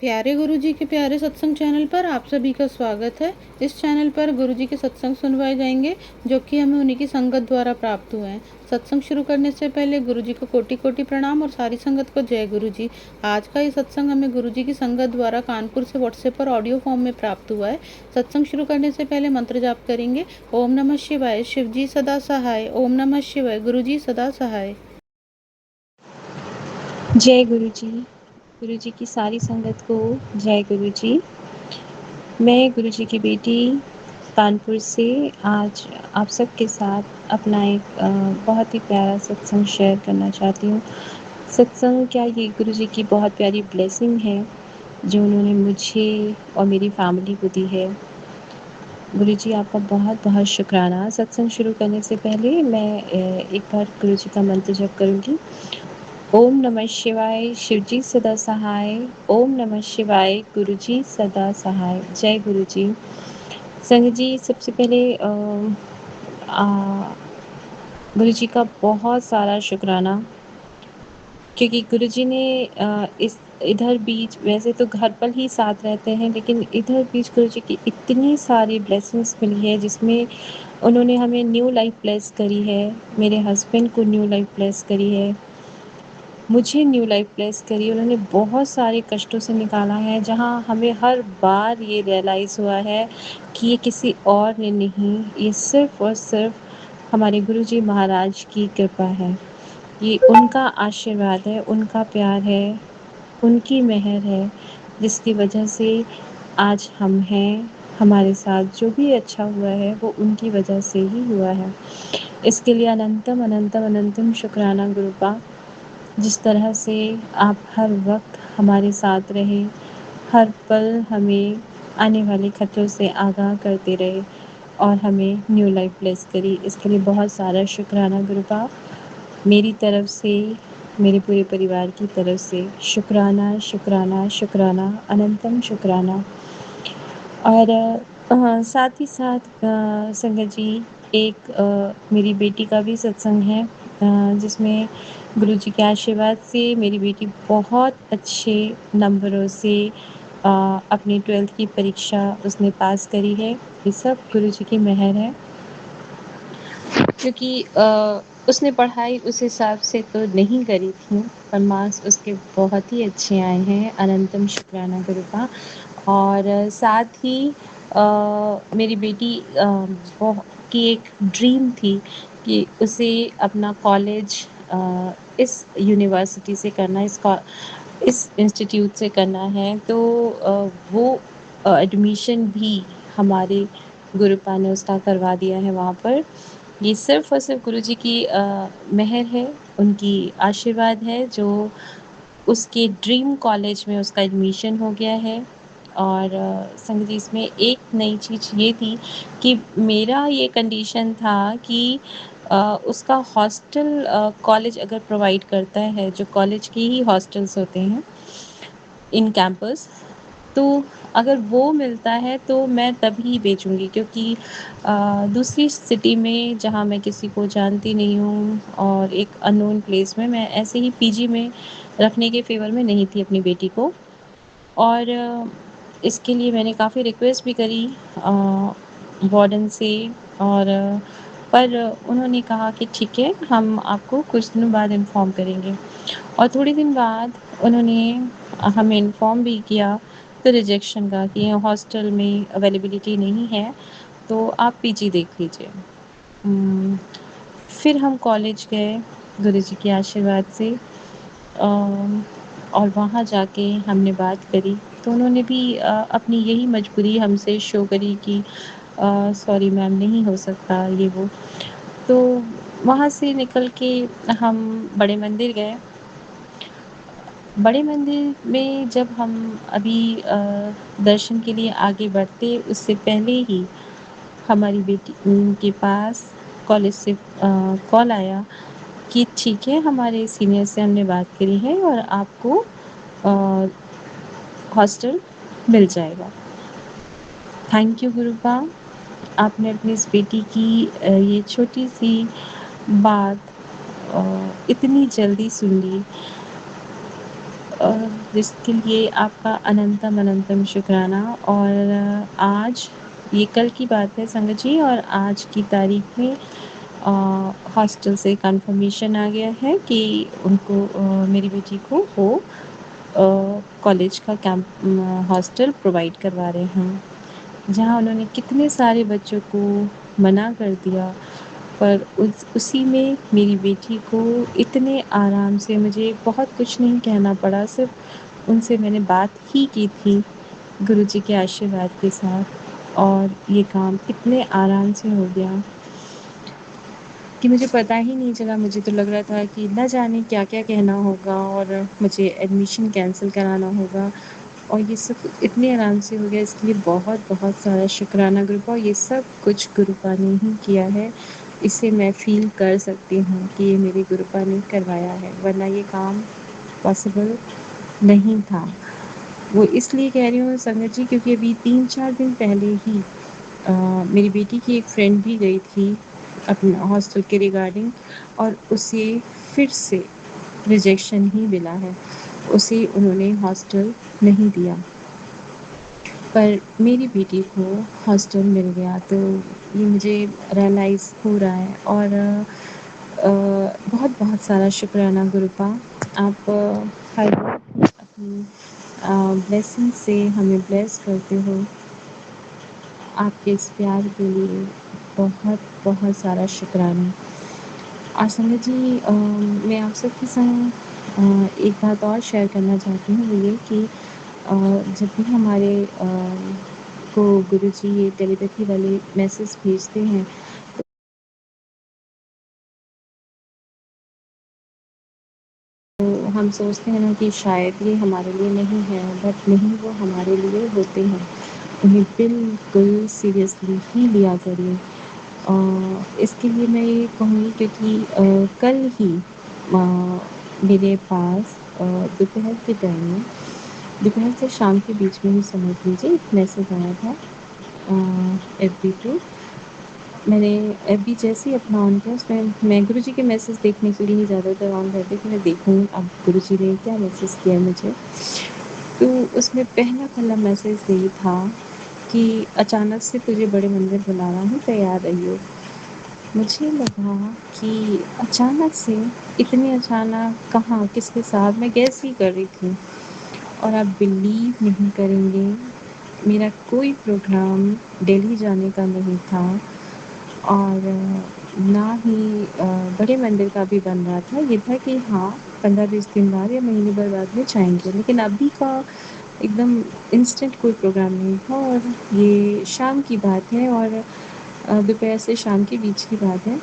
प्यारे गुरुजी के प्यारे सत्संग चैनल पर आप सभी का स्वागत है। इस चैनल पर गुरुजी के सत्संग सुनवाए जाएंगे जो कि हमें उन्हीं की संगत द्वारा प्राप्त हुए हैं। सत्संग शुरू करने से पहले गुरुजी को कोटि कोटि प्रणाम और सारी संगत को जय गुरुजी। आज का ये सत्संग हमें गुरुजी की संगत द्वारा कानपुर से व्हाट्सएप पर ऑडियो फॉर्म में प्राप्त हुआ है। सत्संग शुरू करने से पहले मंत्र जाप करेंगे। ओम नमः शिवाय, शिवजी सदा सहाय। ओम नमः शिवाय, गुरुजी सदा सहाय। जय गुरु जी। गुरु जी की सारी संगत को जय गुरु जी। मैं गुरु जी की बेटी कानपुर से आज आप सबके साथ अपना एक बहुत ही प्यारा सत्संग शेयर करना चाहती हूँ। सत्संग क्या, ये गुरु जी की बहुत प्यारी ब्लेसिंग है जो उन्होंने मुझे और मेरी फैमिली को दी है। गुरु जी आपका बहुत बहुत शुक्राना। सत्संग शुरू करने से पहले मैं एक बार गुरु जी का मंत्र जप करूँगी। ओम नमः शिवाय, शिवजी सदा सहाय। ओम नमः शिवाय, गुरुजी सदा सहाय। जय गुरु जी। संगत जी, सबसे पहले गुरु जी का बहुत सारा शुक्राना, क्योंकि गुरु जी ने इस इधर बीच वैसे तो घर पर ही साथ रहते हैं, लेकिन इधर बीच गुरु जी की इतनी सारी ब्लेसिंग्स मिली है जिसमें उन्होंने हमें न्यू लाइफ ब्लेस करी है, मेरे हस्बैंड को न्यू लाइफ ब्लेस करी है, मुझे न्यू लाइफ ब्लेस करी। उन्होंने बहुत सारे कष्टों से निकाला है, जहाँ हमें हर बार ये रियलाइज़ हुआ है कि ये किसी और ने नहीं, ये सिर्फ़ और सिर्फ हमारे गुरुजी महाराज की कृपा है। ये उनका आशीर्वाद है, उनका प्यार है, उनकी मेहर है, जिसकी वजह से आज हम हैं। हमारे साथ जो भी अच्छा हुआ है वो उनकी वजह से ही हुआ है। इसके लिए अनंतम अनंतम अनंतम शुक्राना गुरुपा। जिस तरह से आप हर वक्त हमारे साथ रहे, हर पल हमें आने वाले खतरों से आगाह करते रहे और हमें न्यू लाइफ ब्लेस करी, इसके लिए बहुत सारा शुक्राना गुरुपा। मेरी तरफ से, मेरे पूरे परिवार की तरफ से शुक्राना शुक्राना शुक्राना, अनंतम शुक्राना। और साथ ही साथ संगत जी, एक मेरी बेटी का भी सत्संग है जिसमें गुरु जी के आशीर्वाद से मेरी बेटी बहुत अच्छे नंबरों से अपनी 12th की परीक्षा उसने पास करी है। ये सब गुरु जी की मेहर है, क्योंकि उसने पढ़ाई उस हिसाब से तो नहीं करी थी, पर मार्क्स उसके बहुत ही अच्छे आए हैं। अनंतम शुक्राना गुरु का। और साथ ही मेरी बेटी की एक ड्रीम थी कि उसे अपना कॉलेज इस यूनिवर्सिटी से करना, इस इंस्टीट्यूट से करना है। तो वो एडमिशन भी हमारे गुरुपा ने उसका करवा दिया है वहाँ पर। ये सिर्फ़ और सिर्फ गुरुजी की मेहर है, उनकी आशीर्वाद है, जो उसके ड्रीम कॉलेज में उसका एडमिशन हो गया है। और संग जी, इसमें एक नई चीज़ ये थी कि मेरा ये कंडीशन था कि उसका हॉस्टल कॉलेज अगर प्रोवाइड करता है, जो कॉलेज के ही हॉस्टल्स होते हैं इन कैंपस, तो अगर वो मिलता है तो मैं तभी भेजूँगी, क्योंकि दूसरी सिटी में जहाँ मैं किसी को जानती नहीं हूँ और एक अननोन प्लेस में मैं ऐसे ही पीजी में रखने के फ़ेवर में नहीं थी अपनी बेटी को। और इसके लिए मैंने काफ़ी रिक्वेस्ट भी करी वार्डन से, और पर उन्होंने कहा कि ठीक है, हम आपको कुछ दिनों बाद इन्फ़ॉर्म करेंगे। और थोड़े दिन बाद उन्होंने हमें इन्फ़ॉर्म भी किया तो रिजेक्शन का, कि हॉस्टल में अवेलेबिलिटी नहीं है, तो आप पीजी देख लीजिए। फिर हम कॉलेज गए गुरुजी के आशीर्वाद से, और वहाँ जाके हमने बात करी तो उन्होंने भी अपनी यही मजबूरी हमसे शो करी कि सॉरी मैम, नहीं हो सकता ये वो। तो वहाँ से निकल के हम बड़े मंदिर गए। बड़े मंदिर में जब हम अभी दर्शन के लिए आगे बढ़ते, उससे पहले ही हमारी बेटी के पास कॉलेज से कॉल आया कि ठीक है, हमारे सीनियर से हमने बात करी है और आपको हॉस्टल मिल जाएगा। थैंक यू गुरुपा, आपने अपनी इस बेटी की ये छोटी सी बात इतनी जल्दी सुन ली। जिसके लिए आपका अनंतम अनंतम शुक्राना। और आज ये कल की बात है संगत जी, और आज की तारीख में हॉस्टल से कंफर्मेशन आ गया है कि उनको मेरी बेटी को वो कॉलेज का कैंप हॉस्टल प्रोवाइड करवा रहे हैं, जहाँ उन्होंने कितने सारे बच्चों को मना कर दिया, पर उसी में मेरी बेटी को इतने आराम से, मुझे बहुत कुछ नहीं कहना पड़ा, सिर्फ उनसे मैंने बात ही की थी गुरुजी के आशीर्वाद के साथ, और ये काम इतने आराम से हो गया कि मुझे पता ही नहीं चला। मुझे तो लग रहा था कि न जाने क्या-क्या कहना होगा और मुझे एडमिशन कैंसल कराना होगा, और ये सब इतने आराम से हो गया। इसके लिए बहुत-बहुत सारा शुक्राना गुरु का, और ये सब कुछ गुरुपा ने ही किया है। इसे मैं फ़ील कर सकती हूँ कि ये मेरे गुरुपा ने करवाया है, वरना ये काम पॉसिबल नहीं था। वो इसलिए कह रही हूँ संगत जी, क्योंकि अभी 3-4 दिन पहले ही मेरी बेटी की एक फ्रेंड भी गई थी अपना हॉस्टल के रिगार्डिंग, और उसे फिर से रिजेक्शन ही मिला है। उसे उन्होंने हॉस्टल नहीं दिया, पर मेरी बेटी को हॉस्टल मिल गया। तो ये मुझे रियलाइज़ हो रहा है, और बहुत-बहुत सारा शुक्राना गुरुपा। आप हर वक़्त अपनी ब्लेसिंग से हमें ब्लेस करते हो। आपके इस प्यार के लिए बहुत-बहुत सारा शुक्राना। और संगत जी, मैं आप सबके संग एक बात और शेयर करना चाहती हूँ, वो ये कि जब भी हमारे को गुरुजी ये टेलीपैथी वाले मैसेज भेजते हैं, तो हम सोचते हैं ना कि शायद ये हमारे लिए नहीं है, बट नहीं, वो हमारे लिए होते हैं। उन्हें बिल्कुल सीरियसली ही लिया करिए। इसके लिए मैं ये कहूँगी, क्योंकि कल ही मेरे पास दोपहर के टाइम में, दोपहर से शाम के बीच में ही समझ लीजिए, एक मैसेज आया था एफबी पे। मैंने एफबी जैसे ही अपना ऑन किया, उसमें मैं गुरुजी के मैसेज देखने के लिए ही ज़्यादातर ऑन करती कि मैं देखूँ अब गुरुजी ने क्या मैसेज किया मुझे। तो उसमें पहला मैसेज यही था कि अचानक से तुझे बड़े मंदिर बुला रहा हूँ, तैयार रहियो। मुझे लगा कि अचानक से, इतने अचानक कहाँ, किसके साथ, मैं गैस ही कर रही थी। और आप बिलीव नहीं करेंगे, मेरा कोई प्रोग्राम दिल्ली जाने का नहीं था, और ना ही बड़े मंदिर का भी बन रहा था। ये था कि हाँ, 15-20 दिन बाद या महीने भर बाद में जाएँगे, लेकिन अभी का एकदम इंस्टेंट कोई प्रोग्राम नहीं था। और ये शाम की बात है, और दोपहर से शाम के बीच की बात है,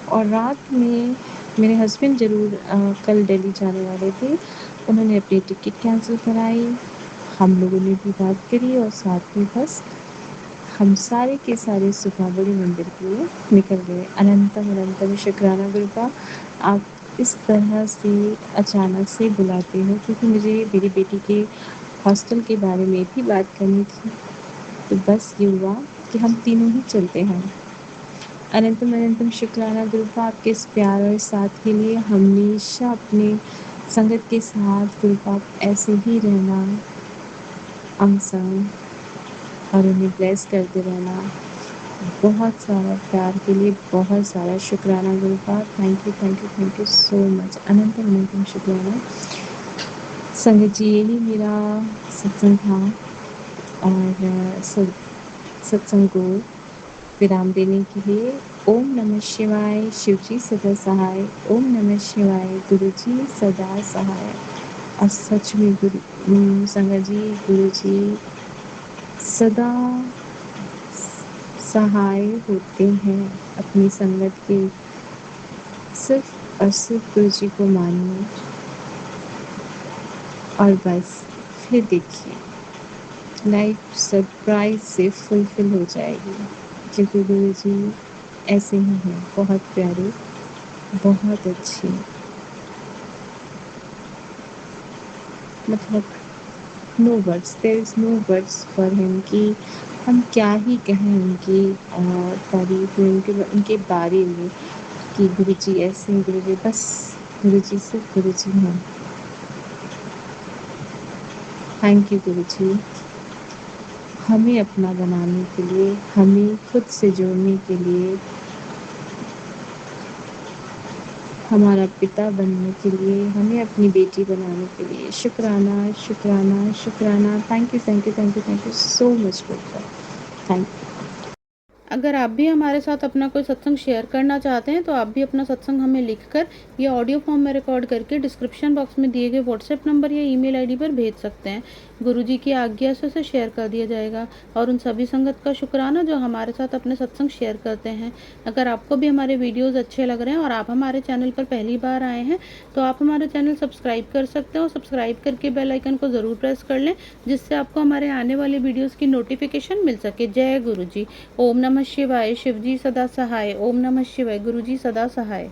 और रात में मेरे हस्बैंड ज़रूर कल दिल्ली जाने वाले थे। उन्होंने अपनी टिकट कैंसल कराई, हम लोगों ने भी बात करी, और साथ में बस हम सारे के सारे सुबह बड़े मंदिर के लिए निकल गए। अनंतम अनंतम शुक्राना गुरु का, आप इस तरह से अचानक से बुलाते हो, क्योंकि मुझे मेरी बेटी के हॉस्टल के बारे में भी बात करनी थी। तो बस ये हुआ कि हम तीनों ही चलते हैं। अनंतम अनंतम शुक्राना गुरु का, आपके इस प्यार और साथ के लिए। हमेशा अपने संगत के साथ गुरु का ऐसे ही रहना, हम संग, और उन्हें ब्लेस करते रहना। बहुत सारा प्यार के लिए बहुत सारा शुक्राना गुरु का। Thank you so much. अनंतम अनंतम शुक्राना। संगत जी, यही मेरा सत्संग था, और सत्संग को विराम देने के लिए ओम नमः शिवाय, शिव जी सदा सहाय। ओम नमः शिवाय, गुरु जी सदा सहाय। और सच में संगत जी, गुरु जी सदा सहाय होते हैं अपनी संगत के। सिर्फ और सिर्फ गुरु जी को मानिए, और बस फिर देखिए लाइफ सरप्राइज से फुलफिल हो जाएगी, क्योंकि गुरु जी ऐसे ही हैं, बहुत प्यारे, बहुत अच्छे। मतलब no words, there is no words for him, कि हम क्या ही कहें उनकी तारीफ में, उनके बारे में, कि गुरु जी ऐसे हैं, गुरु जी बस, गुरु जी सिर्फ गुरु जी हैं। थैंक यू गुरुजी। हमें अपना बनाने के लिए, हमें खुद से जोड़ने के लिए, हमारा पिता बनने के लिए, हमें अपनी बेटी बनाने के लिए शुक्राना, शुक्राना, शुक्राना। Thank you, thank you, thank you, thank you so much बेटा। Thank you. अगर आप भी हमारे साथ अपना कोई सत्संग शेयर करना चाहते हैं तो आप भी अपना सत्संग हमें लिखकर या ऑडियो फॉर्म में रिकॉर्ड करके डिस्क्रिप्शन बॉक्स में दिए गए व्हाट्सएप नंबर या ईमेल आईडी पर भेज सकते हैं। गुरुजी की आज्ञा से उसे शेयर कर दिया जाएगा। और उन सभी संगत का शुक्राना जो हमारे साथ अपने सत्संग शेयर करते हैं। अगर आपको भी हमारे वीडियोज़ अच्छे लग रहे हैं और आप हमारे चैनल पर पहली बार आए हैं तो आप हमारा चैनल सब्सक्राइब कर सकते हैं और सब्सक्राइब करके बेल आइकन को ज़रूर प्रेस कर लें, जिससे आपको हमारे आने वाले वीडियोज़ की नोटिफिकेशन मिल सके। जय गुरुजी। ओम नमः शिवाय। शिवजी सदा सहाय। ओम नमः शिवाय। गुरुजी सदा सहाय।